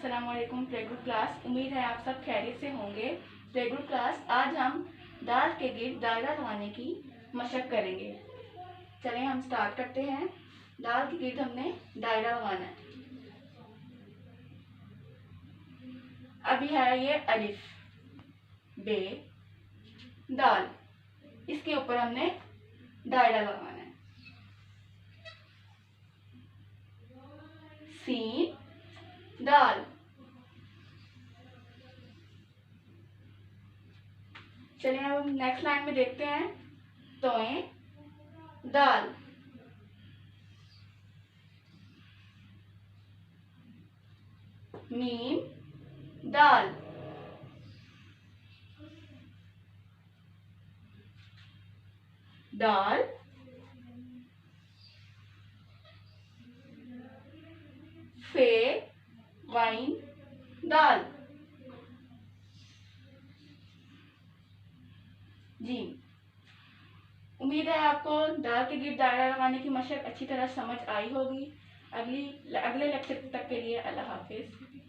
अस्सलाम वालेकुम play group class. उम्मीद है आप सब खैरियत से होंगे। प्ले ग्रुप क्लास, आज हम दाल के गिर्द दायरा लगाने की मशक करेंगे। चलें हम स्टार्ट करते हैं। दाल के गिर्द हमने दायरा लगाना है। अभी है ये अलिफ, बे, दाल, इसके ऊपर हमने दायरा लगाना है। सीन, दाल। चलिए अब नेक्स्ट लाइन में देखते हैं। तोए, दाल, मीम, दाल, दाल, फे, वाइन, दाल, जी। उम्मीद है आपको दाल के गिर्द दायरा लगाने की मशक अच्छी तरह समझ आई होगी। अगले लेक्चर तक के लिए अल्लाह हाफिज।